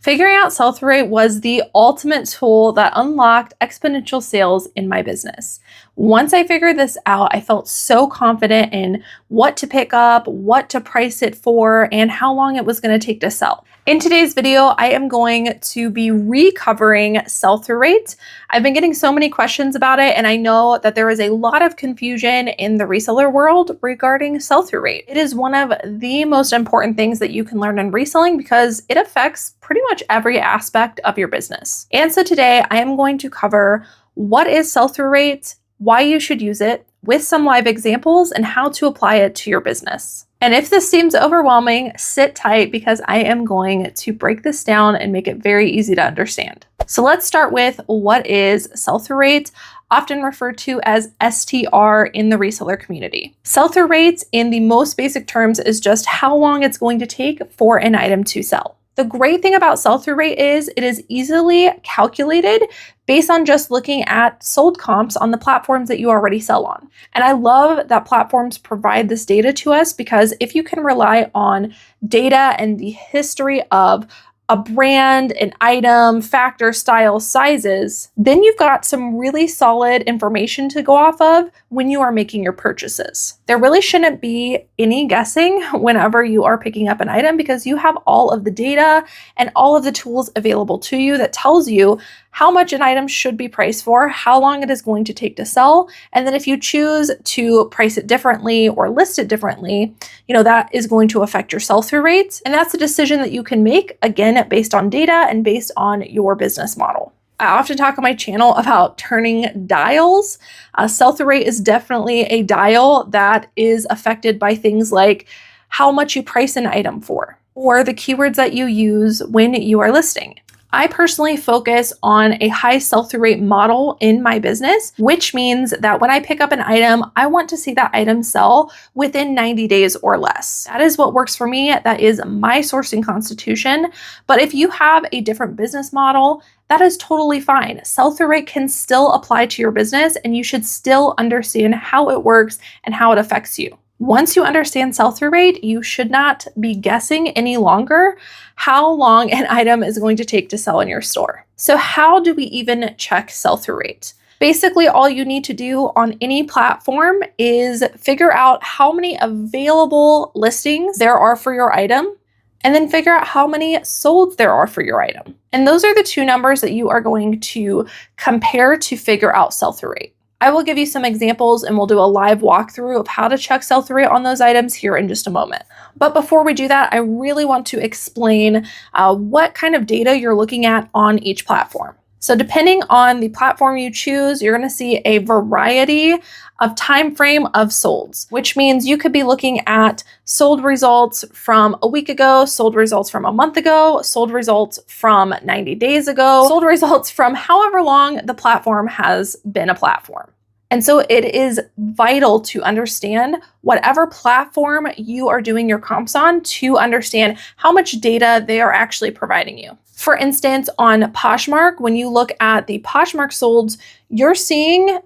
Figuring out sell-through rate was the ultimate tool that unlocked exponential sales in my business. Once I figured this out, I felt so confident in what to pick up, what to price it for, and how long it was going to take to sell. In today's video, I am going to be recovering sell-through rate. I've been getting so many questions about it, and I know that there is a lot of confusion in the reseller world regarding sell-through rate. It is one of the most important things that you can learn in reselling because it affects pretty much every aspect of your business. And so today I am going to cover what is sell-through rate, why you should use it, with some live examples, and how to apply it to your business. And if this seems overwhelming, sit tight because I am going to break this down and make it very easy to understand. So let's start with what is sell-through rate, often referred to as STR in the reseller community. Sell-through rate in the most basic terms is just how long it's going to take for an item to sell. The great thing about sell-through rate is it is easily calculated based on just looking at sold comps on the platforms that you already sell on. And I love that platforms provide this data to us because if you can rely on data and the history of a brand, an item, factor, style, sizes, then you've got some really solid information to go off of when you are making your purchases. There really shouldn't be any guessing whenever you are picking up an item because you have all of the data and all of the tools available to you that tells you how much an item should be priced for, how long it is going to take to sell, and then if you choose to price it differently or list it differently, that is going to affect your sell-through rate. And that's a decision that you can make, again, based on data and based on your business model. I often talk on my channel about turning dials. Sell-through rate is definitely a dial that is affected by things like how much you price an item for, or the keywords that you use when you are listing. I personally focus on a high sell-through rate model in my business, which means that when I pick up an item, I want to see that item sell within 90 days or less. That is what works for me. That is my sourcing constitution. But if you have a different business model, that is totally fine. Sell-through rate can still apply to your business, and you should still understand how it works and how it affects you. Once you understand sell-through rate, you should not be guessing any longer how long an item is going to take to sell in your store. So how do we even check sell-through rate? Basically, all you need to do on any platform is figure out how many available listings there are for your item, and then figure out how many sold there are for your item. And those are the two numbers that you are going to compare to figure out sell-through rate. I will give you some examples and we'll do a live walkthrough of how to check sell-through rate on those items here in just a moment. But before we do that, I really want to explain what kind of data you're looking at on each platform. So depending on the platform you choose, you're going to see a variety of time frame of solds, which means you could be looking at sold results from a week ago, sold results from a month ago, sold results from 90 days ago, sold results from however long the platform has been a platform. And so it is vital to understand whatever platform you are doing your comps on to understand how much data they are actually providing you. For instance, on Poshmark, when you look at the Poshmark solds, you're seeing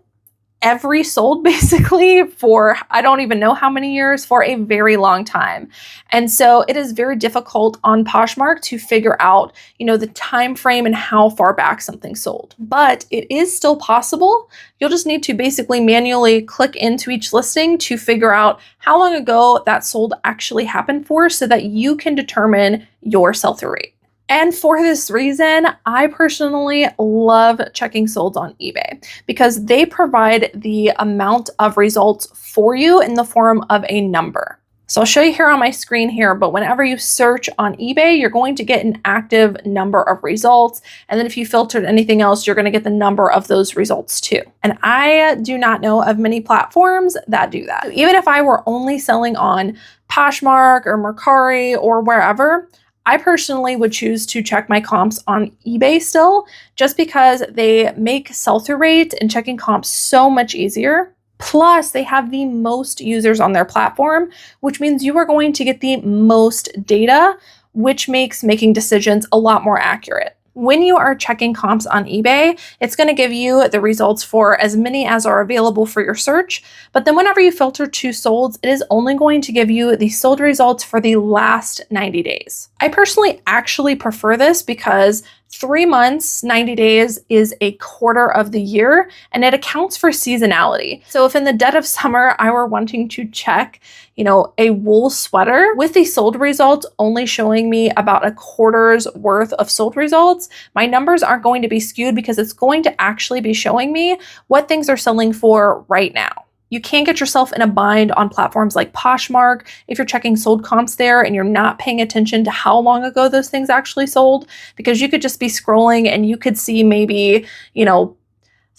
every sold basically for, I don't even know how many years, for a very long time. And so it is very difficult on Poshmark to figure out, the time frame and how far back something sold. But it is still possible. You'll just need to basically manually click into each listing to figure out how long ago that sold actually happened for so that you can determine your sell-through rate. And for this reason, I personally love checking solds on eBay because they provide the amount of results for you in the form of a number. So I'll show you here on my screen here, but whenever you search on eBay, you're going to get an active number of results. And then if you filtered anything else, you're going to get the number of those results too. And I do not know of many platforms that do that. So even if I were only selling on Poshmark or Mercari or wherever, I personally would choose to check my comps on eBay still, just because they make sell-through rate and checking comps so much easier. Plus, they have the most users on their platform, which means you are going to get the most data, which makes making decisions a lot more accurate. When you are checking comps on eBay, it's going to give you the results for as many as are available for your search. But then whenever you filter to solds, it is only going to give you the sold results for the last 90 days. I personally actually prefer this because 3 months, 90 days is a quarter of the year and it accounts for seasonality. So if in the dead of summer I were wanting to check, a wool sweater with the sold results only showing me about a quarter's worth of sold results, my numbers aren't going to be skewed because it's going to actually be showing me what things are selling for right now. You can't get yourself in a bind on platforms like Poshmark if you're checking sold comps there and you're not paying attention to how long ago those things actually sold, because you could just be scrolling and you could see maybe,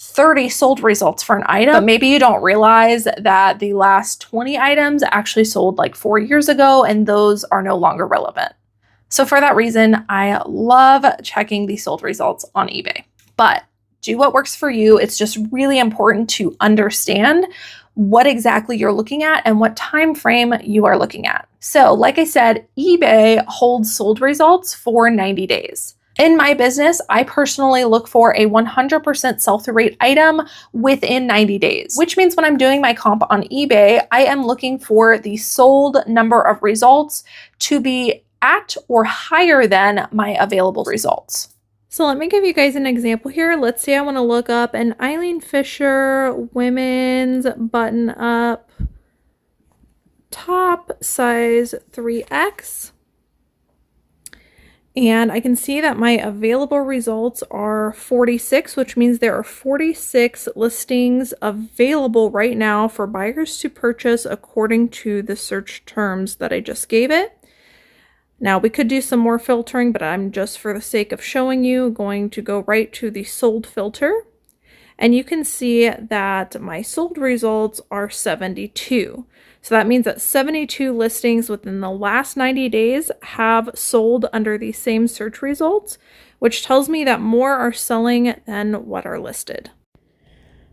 30 sold results for an item, but maybe you don't realize that the last 20 items actually sold like 4 years ago and those are no longer relevant. So for that reason, I love checking the sold results on eBay. But do what works for you. It's just really important to understand what exactly you're looking at and what time frame you are looking at. So like I said, eBay holds sold results for 90 days. In my business, I personally look for a 100% sell-through rate item within 90 days, which means when I'm doing my comp on eBay, I am looking for the sold number of results to be at or higher than my available results. So let me give you guys an example here. Let's say I want to look up an Eileen Fisher women's button-up top size 3X. And I can see that my available results are 46, which means there are 46 listings available right now for buyers to purchase according to the search terms that I just gave it. Now we could do some more filtering, but I'm just for the sake of showing you going to go right to the sold filter. And you can see that my sold results are 72. So that means that 72 listings within the last 90 days have sold under the same search results, which tells me that more are selling than what are listed.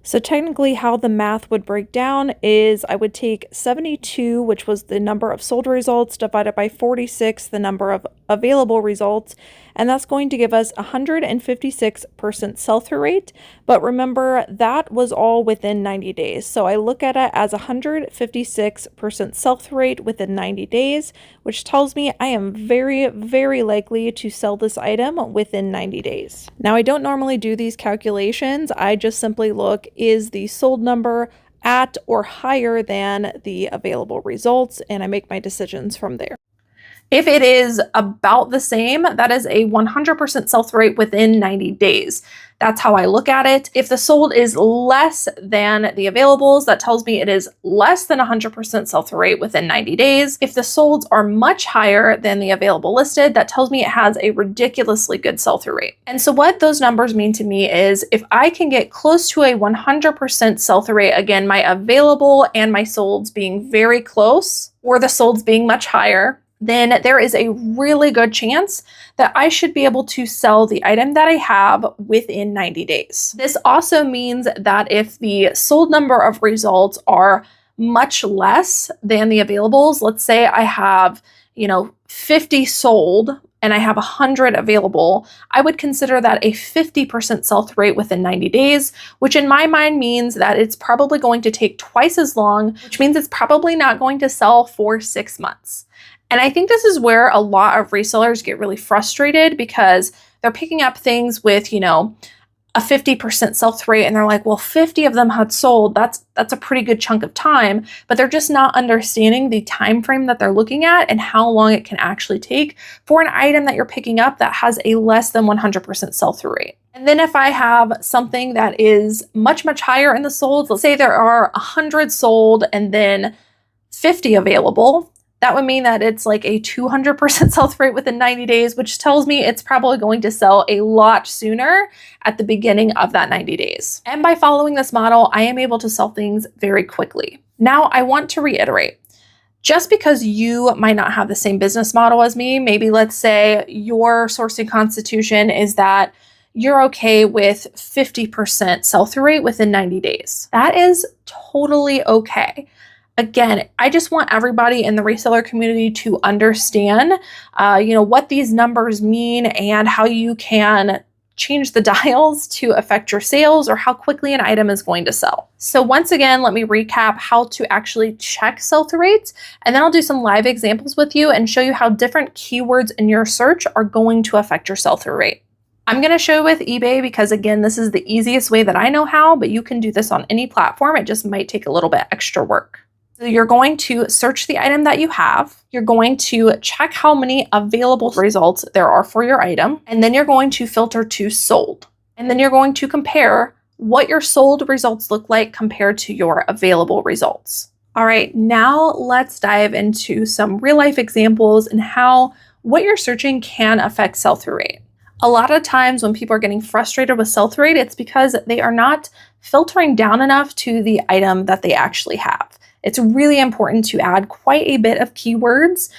So technically how the math would break down is I would take 72, which was the number of sold results, divided by 46, the number of available results, and that's going to give us 156% sell-through rate. But remember, that was all within 90 days. So I look at it as 156% sell-through rate within 90 days, which tells me I am very, very likely to sell this item within 90 days. Now, I don't normally do these calculations. I just simply look, is the sold number at or higher than the available results, and I make my decisions from there. If it is about the same, that is a 100% sell-through rate within 90 days. That's how I look at it. If the sold is less than the availables, that tells me it is less than 100% sell-through rate within 90 days. If the solds are much higher than the available listed, that tells me it has a ridiculously good sell-through rate. And so what those numbers mean to me is if I can get close to a 100% sell-through rate, again, my available and my solds being very close, or the solds being much higher, then there is a really good chance that I should be able to sell the item that I have within 90 days. This also means that if the sold number of results are much less than the availables, let's say I have, 50 sold and I have 100 available, I would consider that a 50% sell-through rate within 90 days, which in my mind means that it's probably going to take twice as long, which means it's probably not going to sell for 6 months. And I think this is where a lot of resellers get really frustrated because they're picking up things with, a 50% sell-through rate and they're like, well, 50 of them had sold. That's a pretty good chunk of time, but they're just not understanding the time frame that they're looking at and how long it can actually take for an item that you're picking up that has a less than 100% sell-through rate. And then if I have something that is much, much higher in the solds, let's say there are 100 sold and then 50 available, that would mean that it's like a 200% sell-through rate within 90 days, which tells me it's probably going to sell a lot sooner at the beginning of that 90 days. And by following this model, I am able to sell things very quickly. Now, I want to reiterate, just because you might not have the same business model as me, maybe let's say your sourcing constitution is that you're okay with 50% sell-through rate within 90 days. That is totally okay. Again, I just want everybody in the reseller community to understand, what these numbers mean and how you can change the dials to affect your sales or how quickly an item is going to sell. So once again, let me recap how to actually check sell-through rates, and then I'll do some live examples with you and show you how different keywords in your search are going to affect your sell-through rate. I'm going to show with eBay because, again, this is the easiest way that I know how, but you can do this on any platform. It just might take a little bit extra work. So you're going to search the item that you have. You're going to check how many available results there are for your item. And then you're going to filter to sold. And then you're going to compare what your sold results look like compared to your available results. All right, now let's dive into some real life examples and how what you're searching can affect sell-through rate. A lot of times when people are getting frustrated with sell-through rate, it's because they are not filtering down enough to the item that they actually have. It's really important to add quite a bit of keywords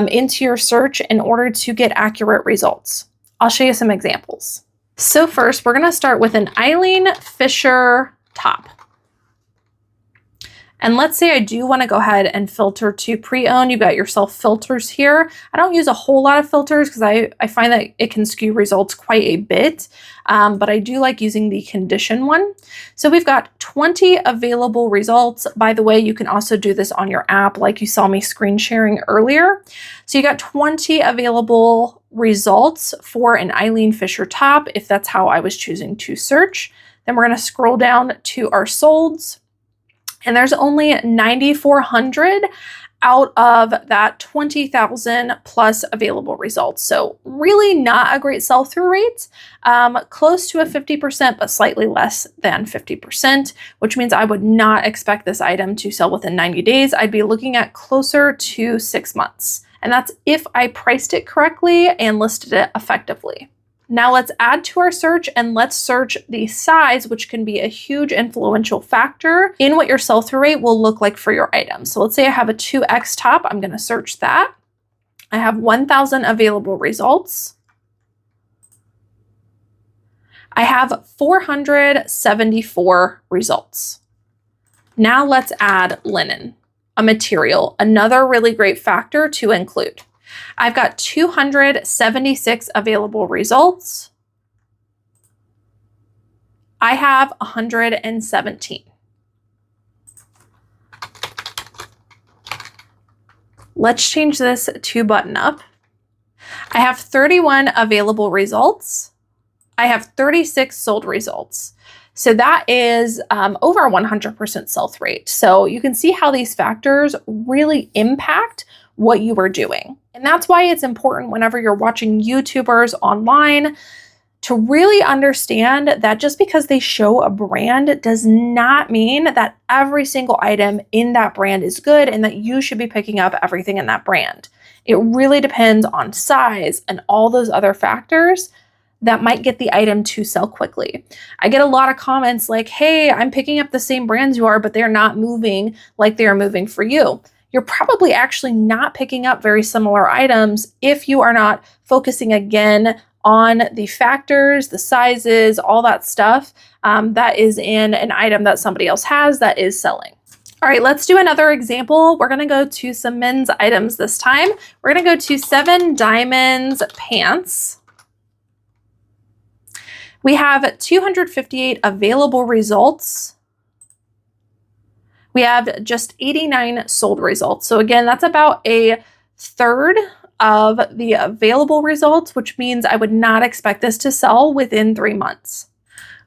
into your search in order to get accurate results. I'll show you some examples. So first, we're going to start with an Eileen Fisher top. And let's say I do want to go ahead and filter to pre-owned. You've got yourself filters here. I don't use a whole lot of filters because I find that it can skew results quite a bit, but I do like using the condition one. So we've got 20 available results. By the way, you can also do this on your app like you saw me screen sharing earlier. So you got 20 available results for an Eileen Fisher top, if that's how I was choosing to search. Then we're going to scroll down to our solds. And there's only 9,400 out of that 20,000 plus available results. So really not a great sell-through rate, close to a 50%, but slightly less than 50%, which means I would not expect this item to sell within 90 days. I'd be looking at closer to 6 months. And that's if I priced it correctly and listed it effectively. Now let's add to our search and let's search the size, which can be a huge influential factor in what your sell-through rate will look like for your item. So let's say I have a 2X top. I'm going to search that. I have 1,000 available results. I have 474 results. Now let's add linen, a material, another really great factor to include. I've got 276 available results. I have 117. Let's change this to button up. I have 31 available results. I have 36 sold results. So that is over 100% sell-through rate. So you can see how these factors really impact what you are doing. And that's why it's important whenever you're watching YouTubers online to really understand that just because they show a brand does not mean that every single item in that brand is good and that you should be picking up everything in that brand. It really depends on size and all those other factors that might get the item to sell quickly. I get a lot of comments like, hey, I'm picking up the same brands you are, but they're not moving like they are moving for you. You're probably actually not picking up very similar items if you are not focusing again on the factors, the sizes, all that stuff that is in an item that somebody else has that is selling. All right, let's do another example. We're gonna go to some men's items this time. We're gonna go to 7 Diamonds pants. We have 258 available results. We have just 89 sold results. So again, that's about a third of the available results, which means I would not expect this to sell within 3 months.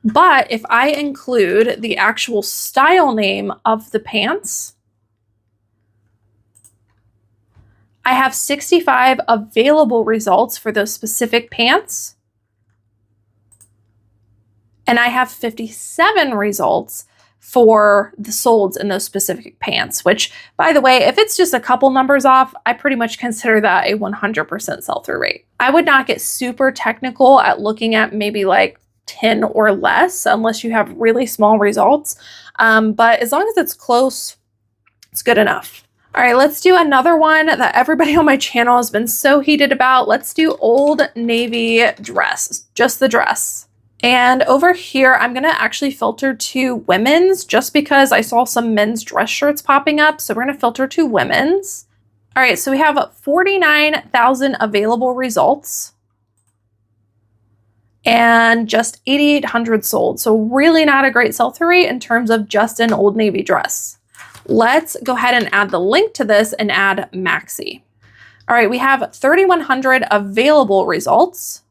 But if I include the actual style name of the pants, I have 65 available results for those specific pants. And I have 57 results for the solds in those specific pants, which, by the way, if it's just a couple numbers off, I pretty much consider that a 100% sell-through rate. I would not get super technical at looking at maybe like 10 or less unless you have really small results. But as long as it's close, it's good enough. All right, let's do another one that everybody on my channel has been so heated about. Let's do Old Navy dress, just the dress. And over here, I'm gonna actually filter to women's just because I saw some men's dress shirts popping up. So we're gonna filter to women's. All right, so we have 49,000 available results. and just 8,800 sold. So really not a great sell-through rate in terms of just an Old Navy dress. Let's go ahead and add the link to this and add Maxi. All right, we have 3,100 available results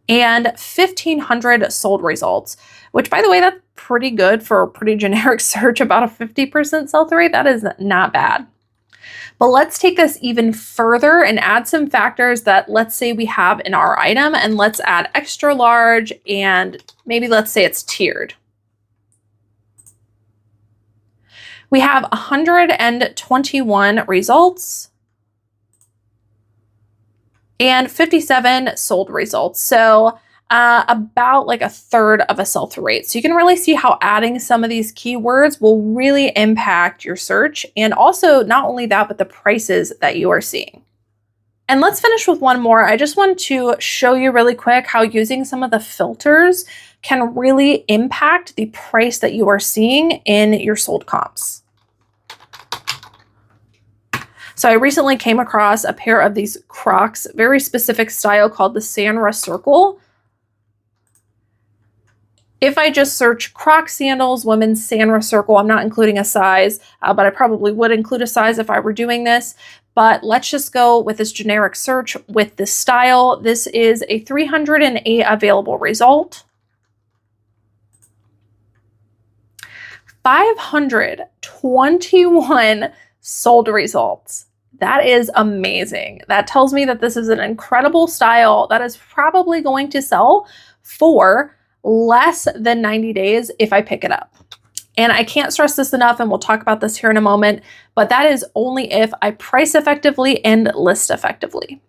and 1,500 sold results, which, by the way, that's pretty good for a pretty generic search, about a 50% sell-through rate. That is not bad. But let's take this even further and add some factors that, let's say, we have in our item, and let's add extra large, and maybe let's say it's tiered. We have 121 results and 57 sold results. So about like a third of a sell-through rate. So you can really see how adding some of these keywords will really impact your search. And also not only that, but the prices that you are seeing. And let's finish with one more. I just want to show you really quick how using some of the filters can really impact the price that you are seeing in your sold comps. So I recently came across a pair of these Crocs, very specific style called the Sanra Circle. If I just search Crocs sandals, women's Sanra Circle, I'm not including a size, but I probably would include a size if I were doing this. But let's just go with this generic search with this style. This is a 308 available result. 521 sold results. That is amazing. That tells me that this is an incredible style that is probably going to sell for less than 90 days if I pick it up. And I can't stress this enough, and we'll talk about this here in a moment, but that is only if I price effectively and list effectively.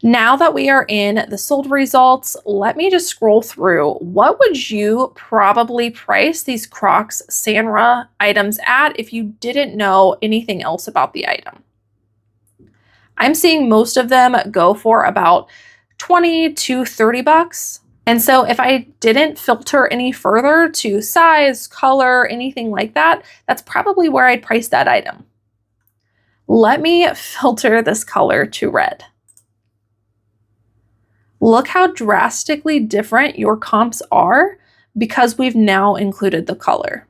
Now that we are in the sold results, let me just scroll through. What would you probably price these Crocs Sanra items at if you didn't know anything else about the item? I'm seeing most of them go for about 20 to 30 bucks. And so if I didn't filter any further to size, color, anything like that, that's probably where I'd price that item. Let me filter this color to red. Look how drastically different your comps are because we've now included the color.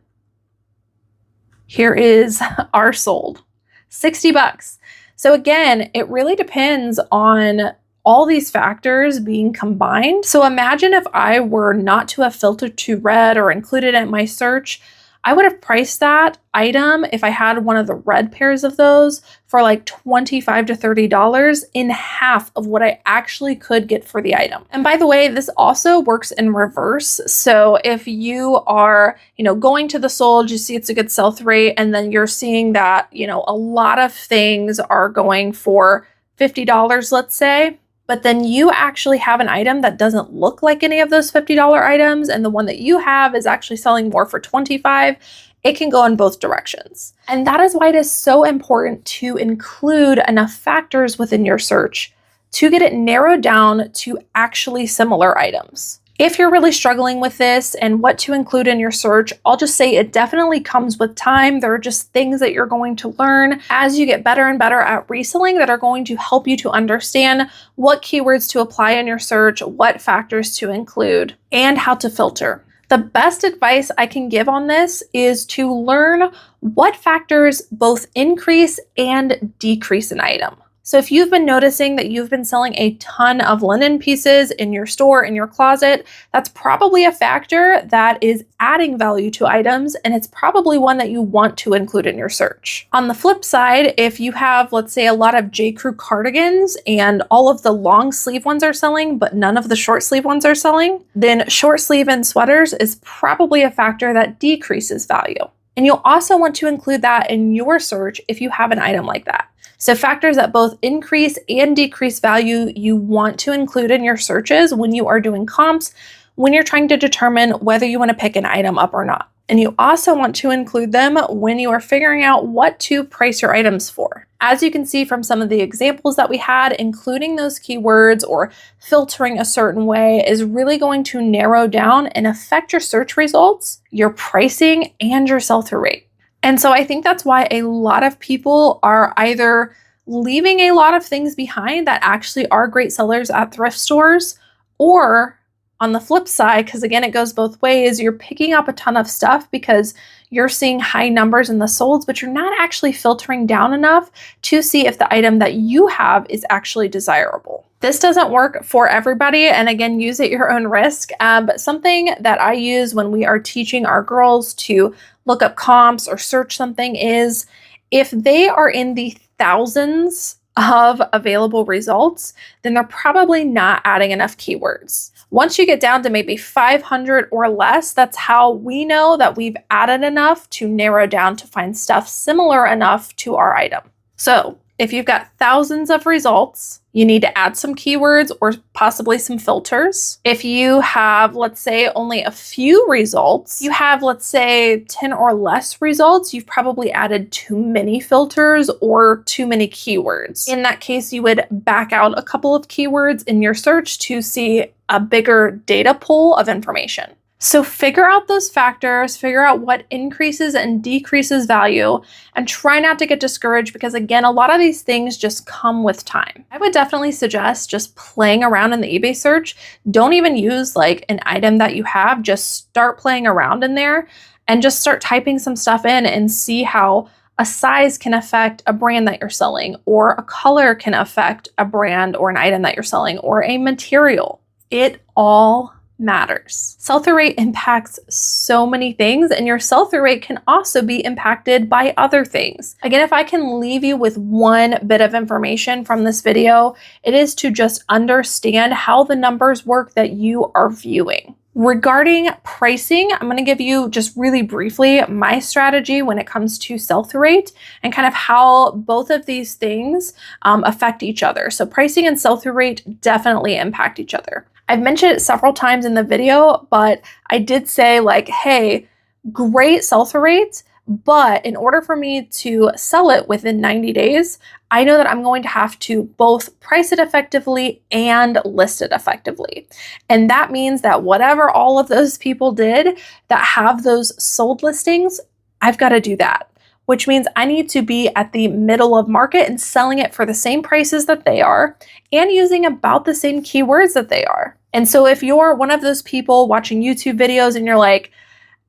Here is our sold, 60 bucks. So again, it really depends on all these factors being combined. So imagine if I were not to have filtered to red or included it in my search, I would have priced that item, if I had one of the red pairs of those, for like $25 to $30, in half of what I actually could get for the item. And by the way, this also works in reverse. So if you are, going to the sold, you see it's a good sell-through rate, and then you're seeing that, a lot of things are going for $50, let's say, but then you actually have an item that doesn't look like any of those $50 items, and the one that you have is actually selling more for $25, it can go in both directions. And that is why it is so important to include enough factors within your search to get it narrowed down to actually similar items. If you're really struggling with this and what to include in your search, I'll just say it definitely comes with time. There are just things that you're going to learn as you get better and better at reselling that are going to help you to understand what keywords to apply in your search, what factors to include, and how to filter. The best advice I can give on this is to learn what factors both increase and decrease an item. So if you've been noticing that you've been selling a ton of linen pieces in your store, in your closet, that's probably a factor that is adding value to items, and it's probably one that you want to include in your search. On the flip side, if you have, let's say, a lot of J. Crew cardigans and all of the long sleeve ones are selling, but none of the short sleeve ones are selling, then short sleeve and sweaters is probably a factor that decreases value. And you'll also want to include that in your search if you have an item like that. So factors that both increase and decrease value you want to include in your searches when you are doing comps, when you're trying to determine whether you want to pick an item up or not. And you also want to include them when you are figuring out what to price your items for. As you can see from some of the examples that we had, including those keywords or filtering a certain way is really going to narrow down and affect your search results, your pricing, and your sell-through rate. And so I think that's why a lot of people are either leaving a lot of things behind that actually are great sellers at thrift stores, Or on the flip side, because again, it goes both ways, you're picking up a ton of stuff because you're seeing high numbers in the solds, but you're not actually filtering down enough to see if the item that you have is actually desirable. This doesn't work for everybody, and again, use at your own risk, but something that I use when we are teaching our girls to look up comps or search something is if they are in the thousands of available results, then they're probably not adding enough keywords. Once you get down to maybe 500 or less, that's how we know that we've added enough to narrow down to find stuff similar enough to our item. So if you've got thousands of results, you need to add some keywords or possibly some filters. If you have, let's say, only a few results, you have, let's say, 10 or less results, you've probably added too many filters or too many keywords. In that case, you would back out a couple of keywords in your search to see a bigger data pool of information. So figure out those factors, figure out what increases and decreases value, and try not to get discouraged because, again, a lot of these things just come with time. I would definitely suggest just playing around in the eBay search. Don't even use like an item that you have, just start playing around in there and just start typing some stuff in and see how a size can affect a brand that you're selling, or a color can affect a brand or an item that you're selling, or a material. It all matters. Sell-through rate impacts so many things, and your sell-through rate can also be impacted by other things. Again, if I can leave you with one bit of information from this video, it is to just understand how the numbers work that you are viewing. Regarding pricing, I'm going to give you just really briefly my strategy when it comes to sell-through rate and kind of how both of these things affect each other. So pricing and sell-through rate definitely impact each other. I've mentioned it several times in the video, but I did say like, hey, great sell-through rates, but in order for me to sell it within 90 days, I know that I'm going to have to both price it effectively and list it effectively. And that means that whatever all of those people did that have those sold listings, I've got to do that, which means I need to be at the middle of market and selling it for the same prices that they are and using about the same keywords that they are. And so if you're one of those people watching YouTube videos and you're like,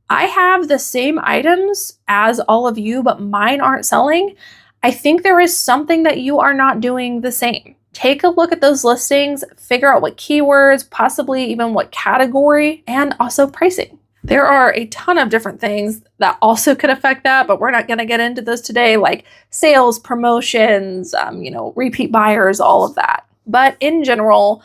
I have the same items as all of you, but mine aren't selling, I think there is something that you are not doing the same. Take a look at those listings, figure out what keywords, possibly even what category, and also pricing. There are a ton of different things that also could affect that, but we're not going to get into those today, like sales, promotions, repeat buyers, all of that. But in general,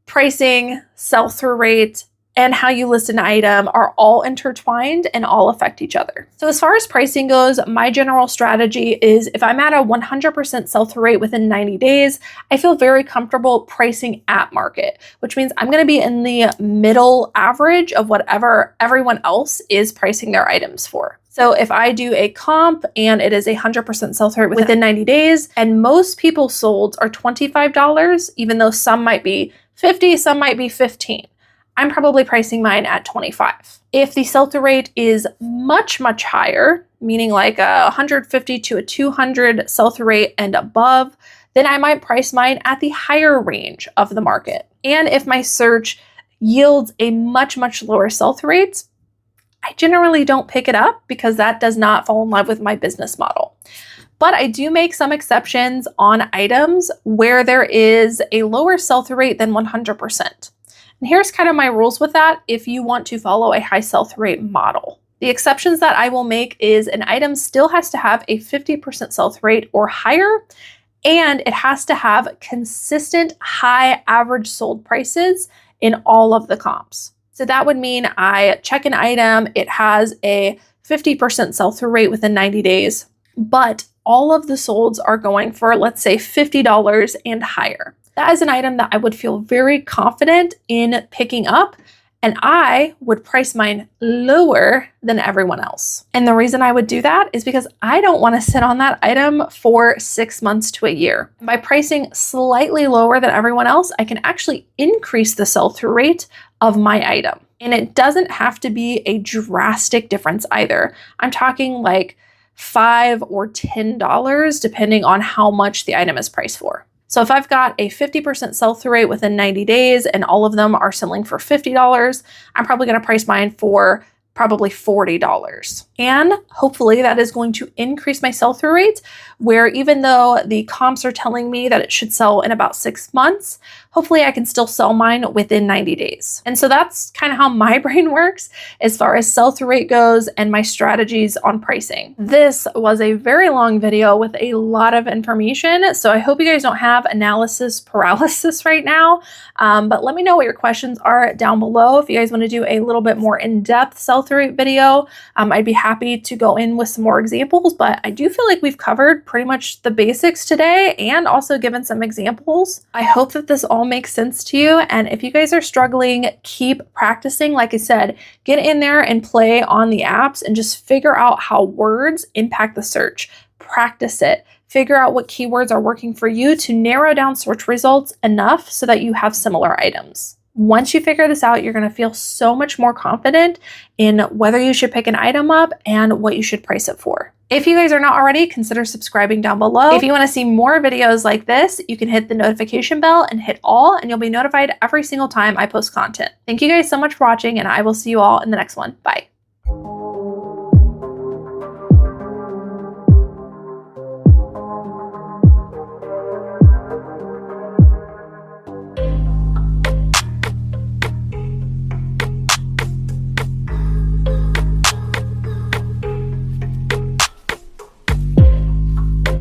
pricing, sell-through rate, and how you list an item are all intertwined and all affect each other. So as far as pricing goes, my general strategy is if I'm at a 100% sell-through rate within 90 days, I feel very comfortable pricing at market, which means I'm going to be in the middle average of whatever everyone else is pricing their items for. So if I do a comp and it is a 100% sell-through rate within 90 days, and most people sold are $25, even though some might be $50, some might be $15. I'm probably pricing mine at $25. If the sell-through rate is much, much higher, meaning like a 150 to a 200 sell-through rate and above, then I might price mine at the higher range of the market. And if my search yields a much, much lower sell-through rate, I generally don't pick it up because that does not fall in love with my business model. But I do make some exceptions on items where there is a lower sell-through rate than 100%. And here's kind of my rules with that if you want to follow a high sell-through rate model. The exceptions that I will make is an item still has to have a 50% sell-through rate or higher, and it has to have consistent high average sold prices in all of the comps. So that would mean I check an item, it has a 50% sell-through rate within 90 days, but all of the solds are going for, let's say, $50 and higher. That is an item that I would feel very confident in picking up, and I would price mine lower than everyone else. And the reason I would do that is because I don't want to sit on that item for 6 months to a year. By pricing slightly lower than everyone else, I can actually increase the sell-through rate of my item. And it doesn't have to be a drastic difference either. I'm talking like $5 or $10 depending on how much the item is priced for. So if I've got a 50% sell-through rate within 90 days and all of them are selling for $50, I'm probably going to price mine for probably $40. And hopefully that is going to increase my sell-through rate, where even though the comps are telling me that it should sell in about 6 months, hopefully I can still sell mine within 90 days. And so that's kind of how my brain works as far as sell-through rate goes and my strategies on pricing. This was a very long video with a lot of information, so I hope you guys don't have analysis paralysis right now, but let me know what your questions are down below. If you guys want to do a little bit more in-depth sell-through rate video, I'd be happy to go in with some more examples, but I do feel like we've covered pretty much the basics today and also given some examples. I hope that this all makes sense to you, and if you guys are struggling, keep practicing. Like I said, get in there and play on the apps and just figure out how words impact the search. Practice it. Figure out what keywords are working for you to narrow down search results enough so that you have similar items. Once you figure this out, you're going to feel so much more confident in whether you should pick an item up and what you should price it for. If you guys are not already, consider subscribing down below. If you want to see more videos like this, you can hit the notification bell and hit all, and you'll be notified every single time I post content. Thank you guys so much for watching, and I will see you all in the next one. Bye.